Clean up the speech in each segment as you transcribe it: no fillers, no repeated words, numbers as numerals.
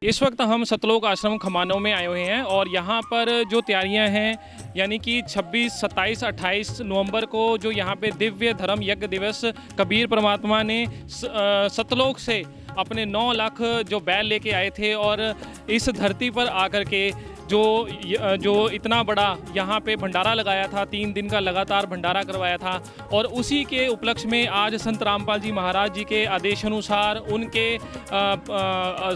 इस वक्त हम सतलोक आश्रम खमानों में आए हुए हैं और यहाँ पर जो तैयारियाँ हैं यानी कि 26, 27, 28 नवंबर को जो यहाँ पे दिव्य धर्म यज्ञ दिवस कबीर परमात्मा ने सतलोक से अपने 9 लाख जो बैल लेके आए थे और इस धरती पर आकर के जो इतना बड़ा यहाँ पे भंडारा लगाया था, 3 दिन का लगातार भंडारा करवाया था और उसी के उपलक्ष्य में आज संत रामपाल जी महाराज जी के आदेशानुसार उनके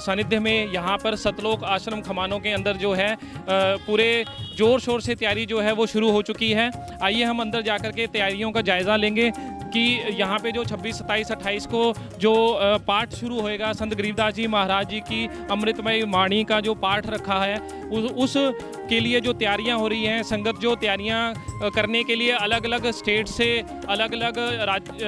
सानिध्य में यहाँ पर सतलोक आश्रम खमानों के अंदर जो है पूरे ज़ोर शोर से तैयारी जो है वो शुरू हो चुकी है। आइए हम अंदर जाकर के तैयारियों का जायज़ा लेंगे कि यहाँ पे जो 26, 27, 28 को जो पाठ शुरू होएगा संत गरीबदास जी महाराज जी की अमृतमय वाणी का जो पाठ रखा है उस के लिए जो तैयारियां हो रही हैं, संगत जो तैयारियां करने के लिए अलग अलग स्टेट से, अलग अलग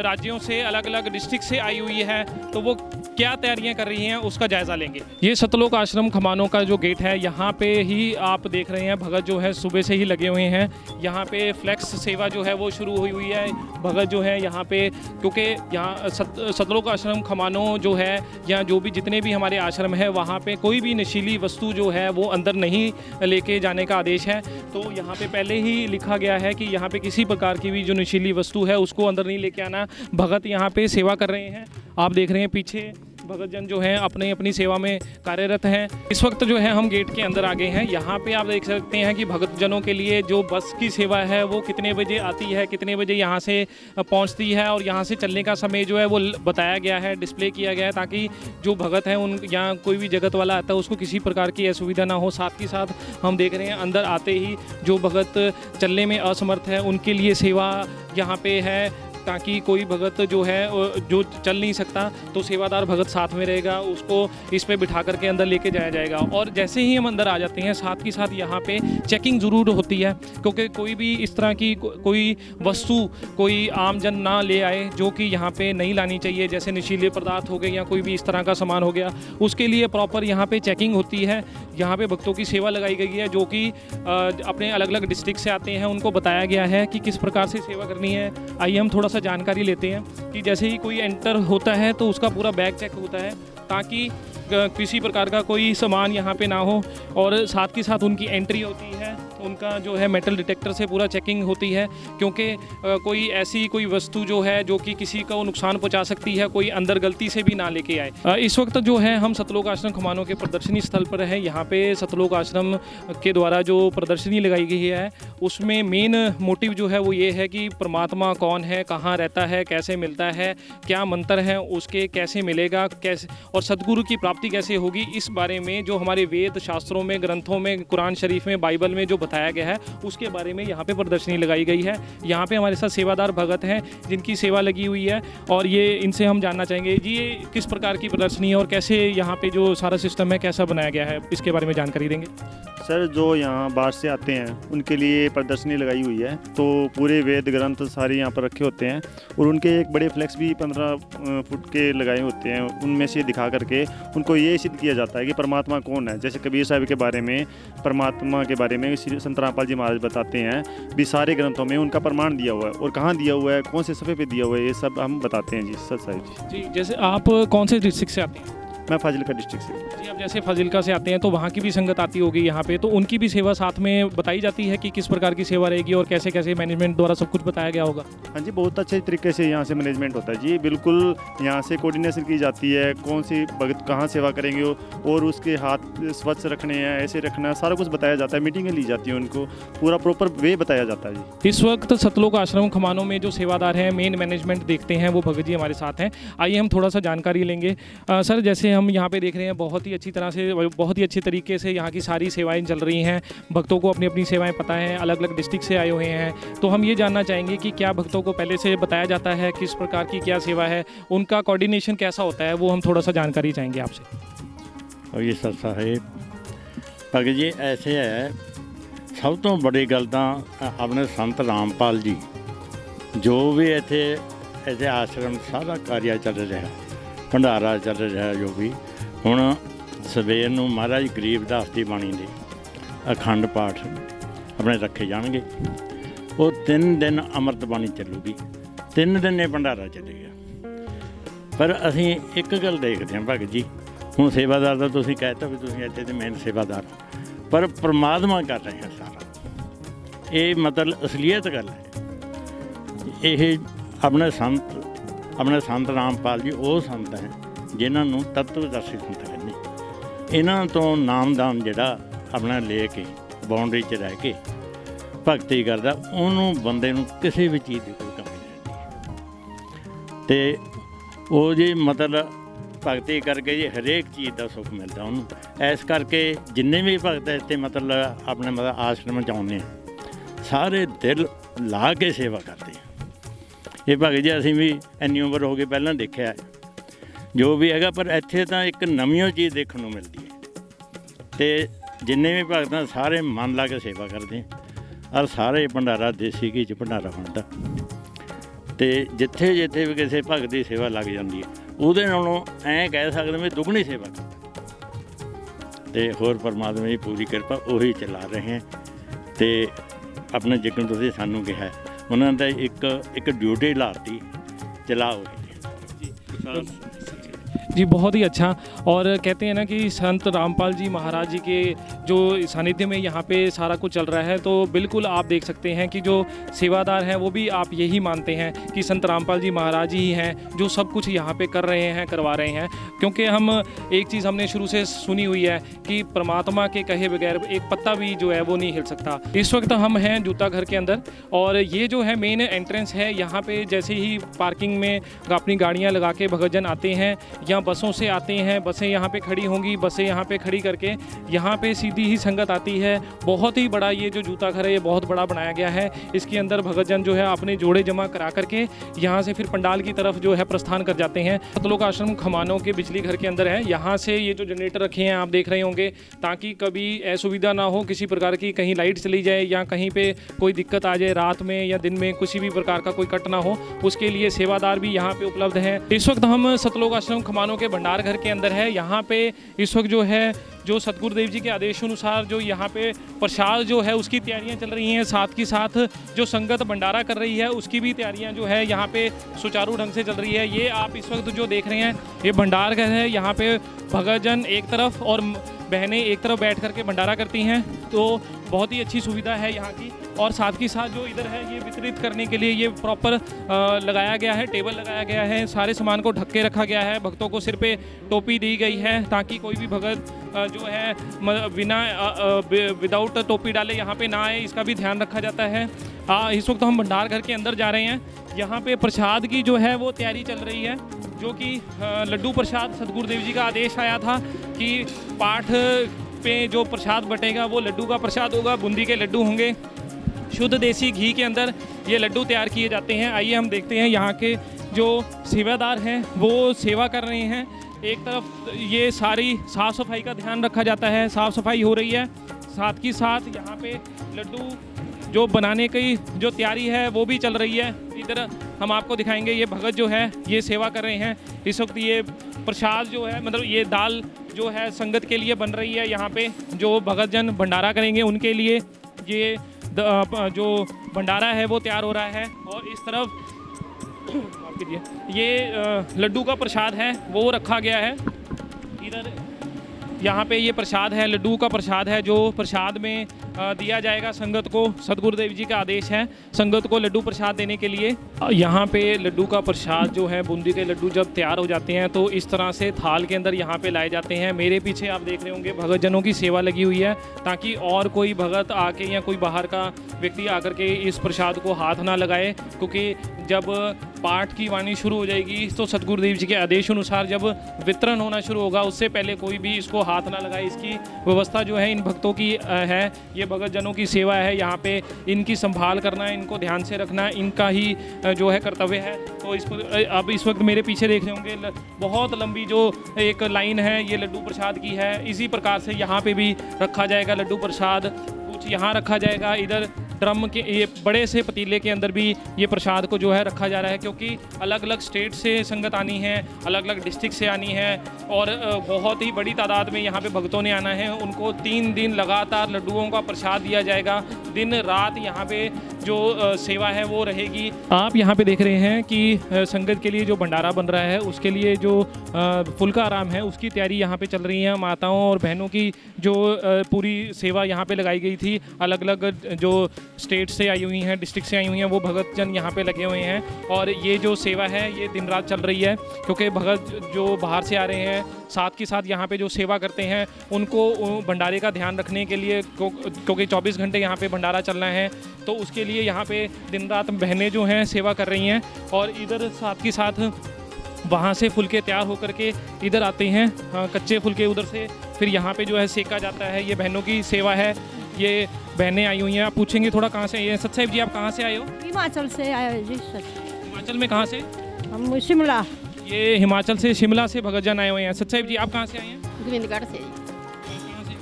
राज्यों से, अलग अलग डिस्ट्रिक्ट से आई हुई है, तो वो क्या तैयारियां कर रही हैं उसका जायज़ा लेंगे। ये सतलोक आश्रम खमानों का जो गेट है, यहाँ पे ही आप देख रहे हैं भगत जो है सुबह से ही लगे हुए हैं। यहाँ पे फ्लैक्स सेवा जो है वो शुरू हुई है। भगत जो है यहाँ पे, क्योंकि यहाँ सतलोक आश्रम खमानों जो है, यहाँ जो भी जितने भी हमारे आश्रम है वहाँ पे कोई भी नशीली वस्तु जो है वो अंदर नहीं लेके जाने का आदेश है। तो यहाँ पे पहले ही लिखा गया है कि यहाँ पे किसी प्रकार की भी जो नशीली वस्तु है उसको अंदर नहीं लेके आना। भगत यहाँ पे सेवा कर रहे हैं, आप देख रहे हैं पीछे भगत जन जो हैं अपनी अपनी सेवा में कार्यरत हैं। इस वक्त जो है हम गेट के अंदर आ गए हैं। यहाँ पे आप देख सकते हैं कि भगत जनों के लिए जो बस की सेवा है वो कितने बजे आती है, कितने बजे यहाँ से पहुँचती है और यहाँ से चलने का समय जो है वो बताया गया है, डिस्प्ले किया गया है, ताकि जो भगत हैं उन यहाँ कोई भी जगत वाला आता है उसको किसी प्रकार की असुविधा ना हो। साथ ही साथ हम देख रहे हैं अंदर आते ही जो भगत चलने में असमर्थ है उनके लिए सेवा यहाँ पे है, ताकि कोई भगत जो है जो चल नहीं सकता तो सेवादार भगत साथ में रहेगा, उसको इस पे बिठा करके अंदर लेके जाया जाएगा। और जैसे ही हम अंदर आ जाते हैं साथ ही साथ यहाँ पे चेकिंग ज़रूर होती है, क्योंकि कोई भी इस तरह की कोई वस्तु कोई आम जन ना ले आए जो कि यहाँ पे नहीं लानी चाहिए, जैसे नशीले पदार्थ हो गए या कोई भी इस तरह का सामान हो गया, उसके लिए प्रॉपर यहाँ पे चेकिंग होती है। यहाँ पे भक्तों की सेवा लगाई गई है जो कि अपने अलग अलग डिस्ट्रिक्ट से आते हैं, उनको बताया गया है कि किस प्रकार से सेवा करनी है। आइए हम थोड़ा सा जानकारी लेते हैं कि जैसे ही कोई एंटर होता है तो उसका पूरा बैग चेक होता है ताकि किसी प्रकार का कोई सामान यहाँ पे ना हो, और साथ ही साथ उनकी एंट्री होती है, उनका जो है मेटल डिटेक्टर से पूरा चेकिंग होती है, क्योंकि कोई ऐसी कोई वस्तु जो है जो कि किसी को नुकसान पहुँचा सकती है, कोई अंदर गलती से भी ना लेके आए। इस वक्त जो है हम सतलोक आश्रम खमानों के प्रदर्शनी स्थल पर है। यहाँ पे सतलोक आश्रम के द्वारा जो प्रदर्शनी लगाई गई है उसमें मेन मोटिव जो है वो ये है कि परमात्मा कौन है, कहाँ रहता है, कैसे मिलता है, क्या मंत्र है उसके, कैसे मिलेगा, कैसे और सदगुरु की प्राप्ति कैसे होगी, इस बारे में जो हमारे वेद शास्त्रों में, ग्रंथों में, कुरान शरीफ में, बाइबल में जो बताया गया है उसके बारे में यहाँ पे प्रदर्शनी लगाई गई है। यहाँ पे हमारे साथ सेवादार भगत हैं जिनकी सेवा लगी हुई है और ये इनसे हम जानना चाहेंगे जी ये किस प्रकार की प्रदर्शनी है और कैसे यहाँ पे जो सारा सिस्टम है कैसा बनाया गया है, इसके बारे में जानकारी देंगे। सर, जो यहाँ बाहर से आते हैं उनके लिए प्रदर्शनी लगाई हुई है, तो पूरे वेद ग्रंथ सारे यहाँ पर रखे होते हैं और उनके एक बड़े फ्लैक्स भी 15 फुट के लगाए होते हैं। उनमें से दिखा करके उनको ये सिद्ध किया जाता है कि परमात्मा कौन है। जैसे कबीर साहब के बारे में, परमात्मा के बारे में संत रामपाल जी महाराज बताते हैं, भी सारे ग्रंथों में उनका प्रमाण दिया हुआ है और कहाँ दिया हुआ है, कौन से सफ़े पे दिया हुआ है, ये सब हम बताते हैं जी सर साहिब जी। जैसे आप कौन से डिस्ट्रिक्ट से आते हैं? मैं फाजिलका डिस्ट्रिक्ट से। जी, अब जैसे फाजिलका से आते हैं तो वहाँ की भी संगत आती होगी यहाँ पे, तो उनकी भी सेवा साथ में बताई जाती है कि किस प्रकार की सेवा रहेगी और कैसे कैसे मैनेजमेंट द्वारा सब कुछ बताया गया होगा। हाँ जी, बहुत अच्छे तरीके से यहाँ से मैनेजमेंट होता है जी। बिल्कुल यहाँ से कोऑर्डिनेशन की जाती है, कौन सी भगत कहाँ सेवा करेंगे और उसके हाथ स्वच्छ रखने हैं, ऐसे रखना, सारा कुछ बताया जाता है। मीटिंगें ली जाती हैं, उनको पूरा प्रॉपर वे बताया जाता है जी। इस वक्त सतलोक आश्रम खमानों में जो सेवादार हैं, मेन मैनेजमेंट देखते हैं, वो भगत जी हमारे साथ हैं। आइए हम थोड़ा सा जानकारी लेंगे। सर, जैसे हम यहाँ पे देख रहे हैं बहुत ही अच्छी तरह से, बहुत ही अच्छे तरीके से यहाँ की सारी सेवाएं चल रही हैं। भक्तों को अपनी अपनी सेवाएं पता हैं, अलग अलग डिस्ट्रिक्ट से आए हुए हैं, तो हम ये जानना चाहेंगे कि क्या भक्तों को पहले से बताया जाता है किस प्रकार की क्या सेवा है, उनका कोऑर्डिनेशन कैसा होता है, वो हम थोड़ा सा जानकारी चाहेंगे आपसे। और ये सर साहेब भगत जी ऐसे है, सब तो बड़ी गल तां अपने संत रामपाल जी जो भी इत्थे आश्रम सारा कार्य चल रहा, भंडारा चल रहा, जो भी हुण सवेर नूं महाराज गरीबदास दी बाणी दे अखंड पाठ अपने रखे जाणगे। वो 3 दिन अमृत बाणी चलूगी, 3 दिन ये भंडारा चलेगा। पर असीं एक गल देखते हैं भगत जी, ਹੁਣ ਸੇਵਾਦਾਰ ਦਾ ਤੁਸੀਂ ਕਹਿਤਾ ਵੀ ਤੁਸੀਂ ਇੱਥੇ ਦੇ ਮੇਨ ਸੇਵਾਦਾਰ ਹੋ, ਪਰ ਪਰਮਾਤਮਾ ਕਰ ਰਹੇ ਹੈ ਸਾਰਾ। ਇਹ ਮਤਲਬ ਅਸਲੀਅਤ ਗੱਲ ਹੈ। ਇਹ ਆਪਣੇ ਸੰਤ ਰਾਮਪਾਲ ਜੀ ਉਹ ਸੰਤ ਹੈ ਜਿਨ੍ਹਾਂ ਨੂੰ ਤਤਵਦਰਸ਼ੀ ਸੰਤ ਕਹਿੰਦੇ। ਇਹਨਾਂ ਤੋਂ ਨਾਮਦਾਨ ਜਿਹੜਾ ਆਪਣਾ ਲੈ ਕੇ ਬਾਉਂਡਰੀ 'ਚ ਰਹਿ ਕੇ ਭਗਤੀ ਕਰਦਾ, ਉਹਨੂੰ ਬੰਦੇ ਨੂੰ ਕਿਸੇ ਵੀ ਚੀਜ਼ ਦੀ ਕੋਈ ਕਮੀ ਨਹੀਂ ਰਹਿੰਦੀ। ਅਤੇ ਉਹ ਜੀ ਮਤਲਬ ਭਗਤੀ ਕਰਕੇ ਜੀ ਹਰੇਕ ਚੀਜ਼ ਦਾ ਸੁੱਖ ਮਿਲਦਾ ਉਹਨੂੰ। ਇਸ ਕਰਕੇ ਜਿੰਨੇ ਵੀ ਭਗਤ ਇੱਥੇ ਮਤਲਬ ਆਪਣੇ ਮਤਲਬ ਆਸ਼ਰਮ 'ਚ ਆਉਂਦੇ ਆ, ਸਾਰੇ ਦਿਲ ਲਾ ਕੇ ਸੇਵਾ ਕਰਦੇ ਆ। ਇਹ ਭਗਤ ਜੀ ਅਸੀਂ ਵੀ ਇੰਨੀ ਉਮਰ ਹੋ ਗਈ ਪਹਿਲਾਂ ਦੇਖਿਆ ਜੋ ਵੀ ਹੈਗਾ, ਪਰ ਇੱਥੇ ਤਾਂ ਇੱਕ ਨਵੀਂ ਚੀਜ਼ ਦੇਖਣ ਨੂੰ ਮਿਲਦੀ ਹੈ। ਅਤੇ ਜਿੰਨੇ ਵੀ ਭਗਤ ਆ ਸਾਰੇ ਮਨ ਲਾ ਕੇ ਸੇਵਾ ਕਰਦੇ ਆ, ਔਰ ਸਾਰੇ ਭੰਡਾਰਾ ਦੇਸੀ ਘੀ 'ਚ ਭੰਡਾਰਾ ਬਣਦਾ। ਅਤੇ ਜਿੱਥੇ ਜਿੱਥੇ ਵੀ ਕਿਸੇ ਭਗਤ ਦੀ ਸੇਵਾ ਲੱਗ ਜਾਂਦੀ ਹੈ, ਉਹਦੇ ਨਾਲੋਂ ਐਂ ਕਹਿ ਸਕਦੇ ਵੀ ਦੁੱਗਣੀ ਸੇਵਾ ਕਰਦਾ। ਅਤੇ ਹੋਰ ਪਰਮਾਤਮਾ ਦੀ ਪੂਰੀ ਕਿਰਪਾ ਉਹੀ ਚਲਾ ਰਹੇ ਹੈ। ਅਤੇ ਆਪਣੇ ਜਿਕਣ ਤੁਸੀਂ ਸਾਨੂੰ ਕਿਹਾ ਉਹਨਾਂ ਦਾ ਇੱਕ ਡਿਊਟੀ ਲਾਤੀ, चलाओ जी। बहुत ही अच्छा। और कहते हैं ना कि संत रामपाल जी महाराज जी के जो सानिध्य में यहाँ पे सारा कुछ चल रहा है, तो बिल्कुल आप देख सकते हैं कि जो सेवादार हैं वो भी आप यही मानते हैं कि संत रामपाल जी महाराज ही हैं जो सब कुछ यहाँ पे कर रहे हैं, करवा रहे हैं। क्योंकि हम एक चीज़ हमने शुरू से सुनी हुई है कि परमात्मा के कहे बगैर एक पत्ता भी जो है वो नहीं हिल सकता। इस वक्त हम हैं जूता घर के अंदर, और ये जो है मेन एंट्रेंस है। यहाँ पे जैसे ही पार्किंग में अपनी गाड़ियाँ लगा के भक्तजन आते हैं या बसों से आते हैं, बसें यहाँ पे खड़ी होंगी, बसें यहाँ पे खड़ी करके यहाँ पे सीधी ही संगत आती है। बहुत ही बड़ा ये जो जूता घर है ये बहुत बड़ा बनाया गया है। इसके अंदर भक्तजन जो है अपने जोड़े जमा करा करके यहाँ से फिर पंडाल की तरफ जो है प्रस्थान कर जाते हैं। सतलोक आश्रम खमानों के बिजली घर के अंदर है। यहाँ से ये जो जनरेटर रखे हैं आप देख रहे होंगे, ताकि कभी असुविधा ना हो, किसी प्रकार की कहीं लाइट चली जाए या कहीं पे कोई दिक्कत आ जाए, रात में या दिन में किसी भी प्रकार का कोई कट ना हो, उसके लिए सेवादार भी यहाँ पे उपलब्ध हैं। इस वक्त हम सतलोक आश्रम खमानों के भंडार घर के अंदर है। यहाँ पे इस वक्त जो है जो सतगुरुदेव जी के आदेश अनुसार जो यहाँ पे प्रसाद जो है उसकी तैयारियाँ चल रही हैं। साथ ही साथ जो संगत भंडारा कर रही है उसकी भी तैयारियाँ जो है यहाँ पे सुचारू ढंग से चल रही है। ये आप इस वक्त जो देख रहे हैं ये भंडार घर है। यहाँ पे भक्तजन एक तरफ और बहनें एक तरफ बैठ करके भंडारा करती हैं, तो बहुत ही अच्छी सुविधा है यहाँ की। और साथ ही साथ जो इधर है ये वितरित करने के लिए ये प्रॉपर लगाया गया है, टेबल लगाया गया है, सारे सामान को ढक के रखा गया है। भक्तों को सिर पे टोपी दी गई है ताकि कोई भी भगत जो है बिना विदाउट टोपी डाले यहाँ पे ना आए, इसका भी ध्यान रखा जाता है। इस वक्त हम भंडार घर के अंदर जा रहे हैं। यहाँ पे प्रसाद की जो है वो तैयारी चल रही है, जो कि लड्डू प्रसाद सतगुरुदेव जी का आदेश आया था कि पाठ पे जो प्रसाद बटेगा वो लड्डू का प्रसाद होगा। बूंदी के लड्डू होंगे, शुद्ध देसी घी के अंदर ये लड्डू तैयार किए जाते हैं। आइए हम देखते हैं यहाँ के जो सेवादार हैं वो सेवा कर रहे हैं। एक तरफ ये सारी साफ़ सफाई का ध्यान रखा जाता है, साफ़ सफाई हो रही है। साथ ही साथ यहाँ पे लड्डू जो बनाने की जो तैयारी है वो भी चल रही है। इधर हम आपको दिखाएंगे, ये भगत जो है ये सेवा कर रहे हैं। इस वक्त ये प्रसाद जो है मतलब ये दाल जो है संगत के लिए बन रही है। यहाँ पे जो भगतजन भंडारा करेंगे उनके लिए ये जो भंडारा है वो तैयार हो रहा है। और इस तरफ माफ कीजिए ये लड्डू का प्रसाद है वो रखा गया है। इधर यहाँ पे ये प्रसाद है, लड्डू का प्रसाद है, जो प्रसाद में दिया जाएगा संगत को। सतगुरुदेव जी का आदेश है संगत को लड्डू प्रसाद देने के लिए। यहाँ पे लड्डू का प्रसाद जो है, बूंदी के लड्डू जब तैयार हो जाते हैं तो इस तरह से थाल के अंदर यहाँ पे लाए जाते हैं। मेरे पीछे आप देख रहे होंगे भगतजनों की सेवा लगी हुई है, ताकि और कोई भगत आके या कोई बाहर का व्यक्ति आकर के इस प्रसाद को हाथ ना लगाए। क्योंकि जब पाठ की वाणी शुरू हो जाएगी तो सतगुरुदेव जी के आदेश अनुसार जब वितरण होना शुरू होगा उससे पहले कोई भी इसको हाथ ना लगाए। इसकी व्यवस्था जो है इन भक्तों की है, ये भगतजनों की सेवा है। यहाँ पे इनकी संभाल करना, इनको ध्यान से रखना इनका ही जो है कर्तव्य है। तो इसको अब इस वक्त मेरे पीछे देख रहे होंगे बहुत लंबी जो एक लाइन है ये लड्डू प्रसाद की है। इसी प्रकार से यहाँ पे भी रखा जाएगा लड्डू प्रसाद, कुछ यहाँ रखा जाएगा। इधर ड्रम के ये बड़े से पतीले के अंदर भी ये प्रसाद को जो है रखा जा रहा है, क्योंकि अलग अलग स्टेट से संगत आनी है, अलग अलग डिस्ट्रिक्ट से आनी है और बहुत ही बड़ी तादाद में यहाँ पे भक्तों ने आना है। उनको 3 दिन लगातार लड्डुओं का प्रसाद दिया जाएगा। दिन रात यहाँ पे जो सेवा है वो रहेगी। आप यहाँ पे देख रहे हैं कि संगत के लिए जो भंडारा बन रहा है उसके लिए जो फुल्का आराम है उसकी तैयारी यहाँ पे चल रही है। माताओं और बहनों की जो पूरी सेवा यहाँ पे लगाई गई थी, अलग अलग जो स्टेट से आई हुई हैं, डिस्ट्रिक्ट से आई हुई हैं, वो भगत जन यहाँ पे लगे हुए हैं। और ये जो सेवा है ये दिन रात चल रही है, क्योंकि भगत जो बाहर से आ रहे हैं साथ के साथ यहाँ पे जो सेवा करते हैं उनको भंडारे का ध्यान रखने के लिए, क्योंकि 24 घंटे यहाँ पे भंडारा चलना है, तो उसके लिए यहाँ पे दिन रात बहनें जो हैं सेवा कर रही हैं। और इधर साथ के साथ वहाँ से फुलके तैयार होकर के इधर आते हैं, कच्चे फुलके उधर से फिर यहाँ पे जो है सेका जाता है। ये बहनों की सेवा है। ये बहनें आई हुई हैं। आप पूछेंगे थोड़ा कहाँ से आई हैं? सत साहिब जी, आप कहाँ से आए हो? हिमाचल से आया जी सर। हिमाचल में कहाँ से? हम शिमला। ये हिमाचल से, शिमला से भगत जन आए हुए हैं। सत साहिब जी, आप कहाँ से आए हैं? गोविंदगढ़ से, कहाँ से?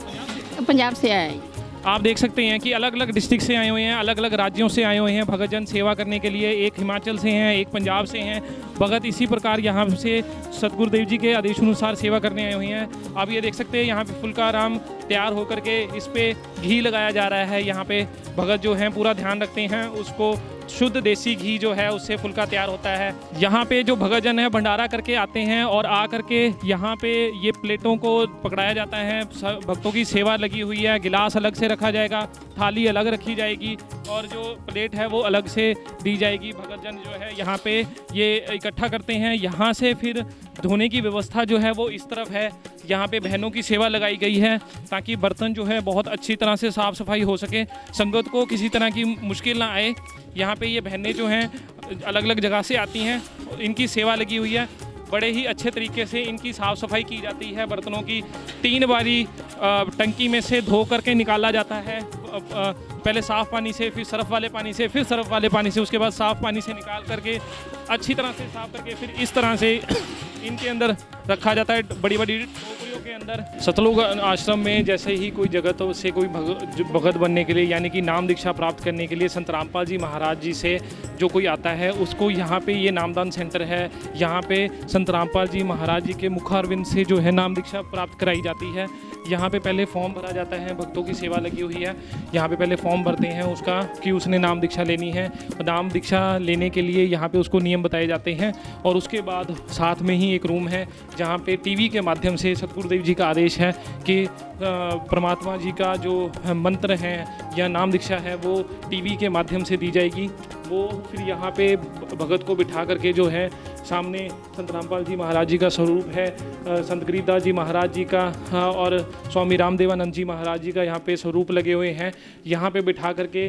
पंजाब से? पंजाब से आए। आप देख सकते हैं कि अलग अलग डिस्ट्रिक्ट से आए हुए हैं, अलग अलग राज्यों से आए हुए हैं भगत जन सेवा करने के लिए। एक हिमाचल से हैं, एक पंजाब से हैं भगत। इसी प्रकार यहाँ से सतगुरुदेव जी के आदेशानुसार सेवा करने आए हुए हैं। आप ये देख सकते हैं यहाँ पे फुल्का आराम तैयार होकर के इस पे घी लगाया जा रहा है। यहाँ पे भगत जो हैं पूरा ध्यान रखते हैं, उसको शुद्ध देसी घी जो है उससे फुल्का तैयार होता है। यहाँ पे जो भगत जन है भंडारा करके आते हैं और आ करके यहाँ पे ये प्लेटों को पकड़ाया जाता है। भक्तों की सेवा लगी हुई है। गिलास अलग से रखा जाएगा, थाली अलग रखी जाएगी और जो प्लेट है वो अलग से दी जाएगी। भगत जन जो है यहाँ पे ये इकट्ठा करते हैं। यहाँ से फिर धोने की व्यवस्था जो है वो इस तरफ है। यहाँ पे बहनों की सेवा लगाई गई है ताकि बर्तन जो है बहुत अच्छी तरह से साफ़ सफाई हो सके, संगत को किसी तरह की मुश्किल ना आए। यहाँ पे ये बहनें जो हैं अलग अलग जगह से आती हैं, इनकी सेवा लगी हुई है। बड़े ही अच्छे तरीके से इनकी साफ़ सफाई की जाती है। बर्तनों की 3 बारी टंकी में से धो करके निकाला जाता है। पहले साफ़ पानी से, फिर सर्फ वाले पानी से, फिर सर्फ वाले पानी से, उसके बाद साफ़ पानी से निकाल करके अच्छी तरह से साफ़ करके फिर इस तरह से इनके अंदर रखा जाता है, बड़ी बड़ी टोकरियों के अंदर। सतलोक आश्रम में जैसे ही कोई जगत से कोई भगत बनने के लिए यानी कि नाम दीक्षा प्राप्त करने के लिए संत रामपाल जी महाराज जी से जो कोई आता है उसको यहाँ पे ये नामदान सेंटर है। यहाँ पे संत रामपाल जी महाराज जी के मुखारविंद से जो है नाम दीक्षा प्राप्त कराई जाती है। यहाँ पे पहले फॉर्म भरा जाता है, भक्तों की सेवा लगी हुई है। यहाँ पे पहले फॉर्म भरते हैं उसका कि उसने नाम दीक्षा लेनी है। नाम दीक्षा लेने के लिए यहाँ पे उसको नियम बताए जाते हैं और उसके बाद साथ में ही एक रूम है जहाँ पे टीवी के माध्यम से सतगुरुदेव जी का आदेश है कि परमात्मा जी का जो मंत्र है या नाम दीक्षा है वो टीवी के माध्यम से दी जाएगी। वो फिर यहाँ पे भगत को बिठा करके जो है सामने संत रामपाल जी महाराज जी का स्वरूप है, संत गरीबदास जी महाराज जी का और स्वामी रामदेवानंद जी महाराज जी का यहाँ पे स्वरूप लगे हुए हैं। यहाँ पे बिठा करके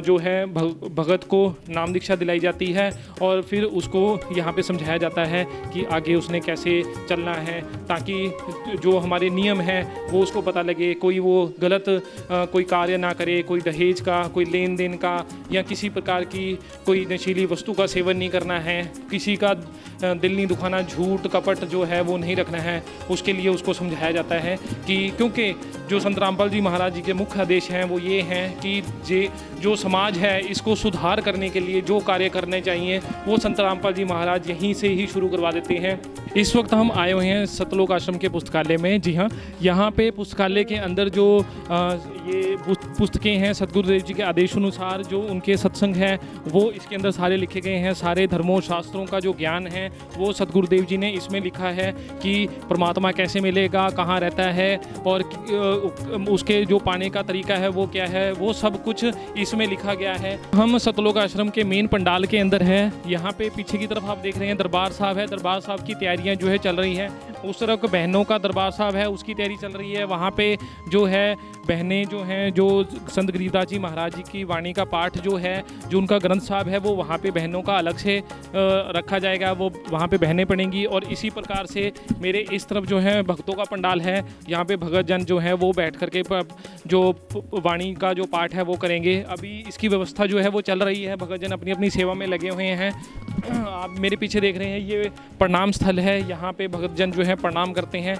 जो है भगत को नाम दीक्षा दिलाई जाती है और फिर उसको यहाँ पे समझाया जाता है कि आगे उसने कैसे चलना है ताकि जो हमारे नियम हैं वो उसको पता लगे। कोई वो गलत कोई कार्य ना करे, कोई दहेज का, कोई लेन देन का या किसी प्रकार की कोई नशीली वस्तु का सेवन नहीं करना है, किसी का दिल नहीं दुखाना, झूठ कपट जो है वो नहीं रखना है। उसके लिए उसको समझाया जाता है कि क्योंकि जो संत रामपाल जी महाराज जी के मुख्य आदेश हैं वो ये हैं कि जो समाज है इसको सुधार करने के लिए जो कार्य करने चाहिए वो संत रामपाल जी महाराज यहीं से ही शुरू करवा देते हैं। इस वक्त हम आए हुए हैं सतलोक आश्रम के पुस्तकालय में। जी हाँ, यहाँ पे पुस्तकालय के अंदर जो ये पुस्तकें हैं सतगुरुदेव जी के आदेशानुसार जो उनके सत्संग हैं वो इसके अंदर सारे लिखे गए हैं। सारे धर्मों शास्त्रों का जो ज्ञान है वो सतगुरुदेव जी ने इसमें लिखा है कि परमात्मा कैसे मिलेगा, कहाँ रहता है और उसके जो पाने का तरीका है वो क्या है, वो सब कुछ इसमें लिखा गया है। हम सतलोक आश्रम के मेन पंडाल के अंदर है। यहाँ पे पीछे की तरफ आप देख रहे हैं दरबार साहब है। दरबार साहब की तैयारियाँ जो है चल रही हैं। उस तरफ बहनों का दरबार साहब है, उसकी तैयारी चल रही है। वहाँ पे जो है बहनें जो हैं जो संत गरीबदास जी महाराज जी की वाणी का पाठ जो है, जो उनका ग्रंथ साहब है, वो वहाँ पे बहनों का अलग से रखा जाएगा, वो वहाँ पे बहनें पढ़ेंगी। और इसी प्रकार से मेरे इस तरफ जो है भक्तों का पंडाल है, यहाँ पे भगत जन जो है वो बैठ करके जो वाणी का जो पाठ है वो करेंगे। अभी इसकी व्यवस्था जो है वो चल रही है, भगत जन अपनी अपनी सेवा में लगे हुए हैं। आप मेरे पीछे देख रहे हैं ये प्रणाम स्थल है, यहाँ पे भगत जन जो है प्रणाम करते हैं।